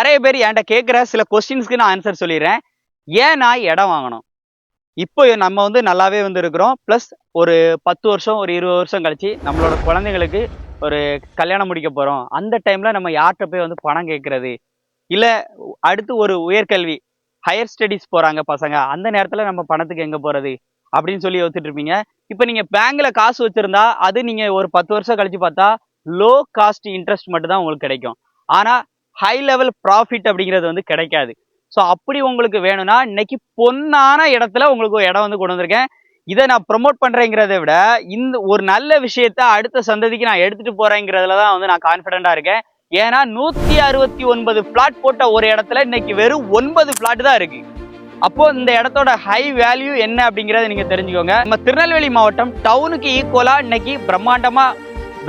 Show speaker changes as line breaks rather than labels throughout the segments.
நிறைய பேர் என்கிட்ட கேட்குற சில கொஸ்டின்ஸ்க்கு நான் ஆன்சர் சொல்லிடுறேன். ஏன் நான் இடம் வாங்கணும்? இப்போ நம்ம நல்லாவே இருக்கிறோம். ப்ளஸ் ஒரு 10 வருஷம், ஒரு 20 வருஷம் கழிச்சு நம்மளோட குழந்தைங்களுக்கு ஒரு கல்யாணம் முடிக்க போறோம். அந்த டைம்ல நம்ம யார்கிட்ட போய் பணம் கேட்கறது? இல்ல அடுத்து ஒரு உயர்கல்வி, ஹையர் ஸ்டடீஸ் போறாங்க பசங்க. அந்த நேரத்துல நம்ம பணத்துக்கு எங்க போறது? அப்படின்னு சொல்லி யோசிச்சுட்டு இருப்பீங்க. இப்ப நீங்க பேங்க்ல காசு வச்சிருந்தா, அது நீங்க ஒரு 10 வருஷம் கழிச்சு பார்த்தா, லோ காஸ்ட் இன்ட்ரெஸ்ட் மட்டும் தான் உங்களுக்கு கிடைக்கும். ஆனா ஹை லெவல் ப்ராஃபிட் அப்படிங்கிறது கிடைக்காது. ஸோ அப்படி உங்களுக்கு வேணும்னா, இன்னைக்கு பொன்னான இடத்துல உங்களுக்கு ஒரு இடம் கொண்டு வந்திருக்கேன். இதை நான் ப்ரொமோட் பண்றேங்கிறத விட, இந்த ஒரு நல்ல விஷயத்த அடுத்த சந்ததிக்கு நான் எடுத்துட்டு போறேங்கிறதுல தான் நான் கான்ஃபிடென்ட்டா இருக்கேன். ஏன்னா 169 பிளாட் போட்ட ஒரு இடத்துல இன்னைக்கு வெறும் 9 பிளாட் தான் இருக்கு. அப்போ இந்த இடத்தோட ஹை வேல்யூ என்ன அப்படிங்கறத நீங்க தெரிஞ்சுக்கோங்க. நம்ம திருநெல்வேலி மாவட்டம் டவுனுக்கு ஈக்குவலா இன்னைக்கு பிரம்மாண்டமா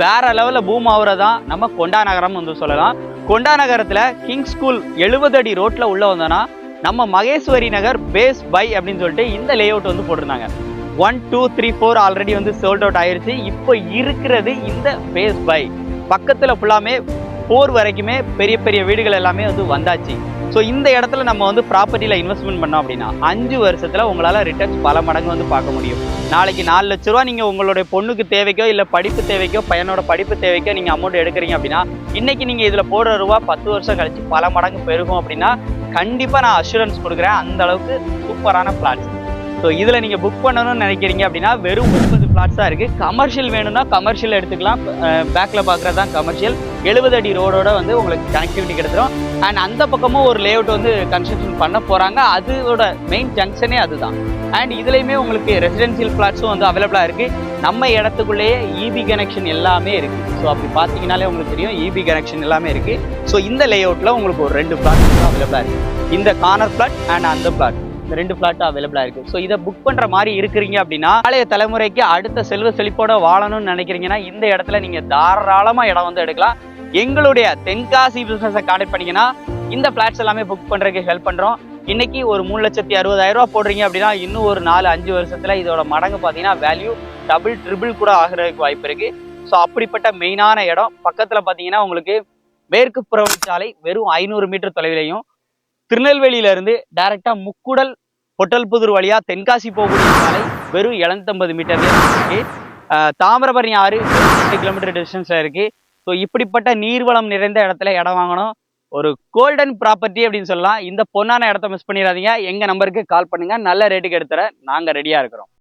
வேற லெவல்ல பூம் ஆகுறதா நம்ம கொண்டா நகரம் சொல்லலாம். கொண்டா நகரத்துல கிங் ஸ்கூல் 70 அடி ரோட்ல உள்ள வந்தோம்னா நம்ம மகேஸ்வரி நகர் பேஸ் பை அப்படின்னு சொல்லிட்டு இந்த லே அவுட் போட்டிருந்தாங்க. 1, 2, 3, 4 ஆல்ரெடி சோல்ட் அவுட் ஆயிருச்சு. இப்போ இருக்கிறது இந்த பேஸ் பை பக்கத்துல ஃபுல்லாமே 4 வரைக்குமே பெரிய பெரிய வீடுகள் எல்லாமே வந்தாச்சு. ஸோ இந்த இடத்துல நம்ம ப்ராப்பர்ட்டியில் இன்வெஸ்ட்மெண்ட் பண்ணோம் அப்படின்னா 5 வருஷத்துல உங்களால் ரிட்டர்ன்ஸ் பல மடங்கு பார்க்க முடியும். நாளைக்கு 4 லட்ச ரூபா நீங்கள் உங்களுடைய பொண்ணுக்கு தேவைக்கோ இல்லை படிப்பு தேவைக்கோ பையனோட படிப்பு தேவைக்கோ நீங்கள் அமௌண்ட் எடுக்கிறீங்க அப்படின்னா இன்னைக்கு நீங்கள் இதில் போடுற ரூபா 10 வருஷம் கழிச்சு பல மடங்கு பெருகும் அப்படின்னா கண்டிப்பாக நான் அஷூரன்ஸ் கொடுக்குறேன். அந்த அளவுக்கு சூப்பரான பிளாட்ஸ். ஸோ இதில் நீங்கள் புக் பண்ணணும்னு நினைக்கிறீங்க அப்படின்னா வெறும் 30 பிளாட்ஸ் தான் இருக்குது. கமர்ஷியல் வேணும்னா கமர்ஷியல் எடுத்துக்கலாம். பேக்கில் பார்க்குறது தான் கமர்ஷியல். 70 அடி ரோடோட உங்களுக்கு கனெக்டிவிட்டி கிடைச்சிடும். அண்ட் அந்த பக்கமும் ஒரு லே அவுட் கன்ஸ்ட்ரக்ஷன் பண்ண போகிறாங்க. அதோட மெயின் ஜங்ஷனே அதுதான். அண்ட் இதுலேயுமே உங்களுக்கு ரெசிடென்சியல் பிளாட்ஸும் அவைலபிளாக இருக்குது. நம்ம இடத்துக்குள்ளேயே இபி கனெக்ஷன் எல்லாமே இருக்குது. ஸோ அப்படி பார்த்தீங்கன்னாலே உங்களுக்கு தெரியும் இபி கனெக்ஷன் எல்லாமே இருக்குது. ஸோ இந்த லே அவுட்டில் உங்களுக்கு ஒரு 2 பிளாட் அவைலபிளாக இருக்குது. இந்த கார்னர் பிளாட் அண்ட் அந்த பிளாட், இந்த 2 பிளாட்டும் அவைலபிளா இருக்கு. ஸோ இதை புக் பண்ற மாதிரி இருக்கிறீங்க அப்படின்னா நாளைய தலைமுறைக்கு அடுத்த செல்வ செழிப்போட வாழணும்னு நினைக்கிறீங்கன்னா இந்த இடத்துல நீங்க தாராளமா இடம் எடுக்கலாம். எங்களுடைய தென்காசி பிசினஸை கான்டாக்ட் பண்ணீங்கன்னா இந்த பிளாட்ஸ் எல்லாமே புக் பண்றதுக்கு ஹெல்ப் பண்றோம். இன்னைக்கு ஒரு 3,60,000 ரூபா போடுறீங்க அப்படின்னா இன்னும் ஒரு 4-5 வருஷத்துல இதோட மடங்கு பார்த்தீங்கன்னா வேல்யூ டபுள் ட்ரிபிள் கூட ஆகிறதுக்கு வாய்ப்பு இருக்கு. ஸோ அப்படிப்பட்ட மெயினான இடம் பக்கத்துல பார்த்தீங்கன்னா உங்களுக்கு மேற்கு புறவழிச்சாலை வெறும் 500 மீட்டர் தொலைவிலையும், திருநெல்வேலியில இருந்து டைரக்டா முக்குடல் பொட்டல்புதூர் வழியா தென்காசி போகக்கூடிய சாலை வெறும் 750 மீட்டர்ல இருக்கு. தாமிரபரணி ஆறு 8 கிலோமீட்டர் டிஸ்டன்ஸ்ல இருக்கு. ஸோ இப்படிப்பட்ட நீர்வளம் நிறைந்த இடத்துல இடம் வாங்கணும். ஒரு கோல்டன் ப்ராப்பர்ட்டி அப்படின்னு சொல்லலாம். இந்த பொன்னான இடத்த மிஸ் பண்ணிடாதீங்க. எங்க நம்பருக்கு கால் பண்ணுங்க. நல்ல ரேட்டுக்கு எடுத்துற நாங்க ரெடியா இருக்கிறோம்.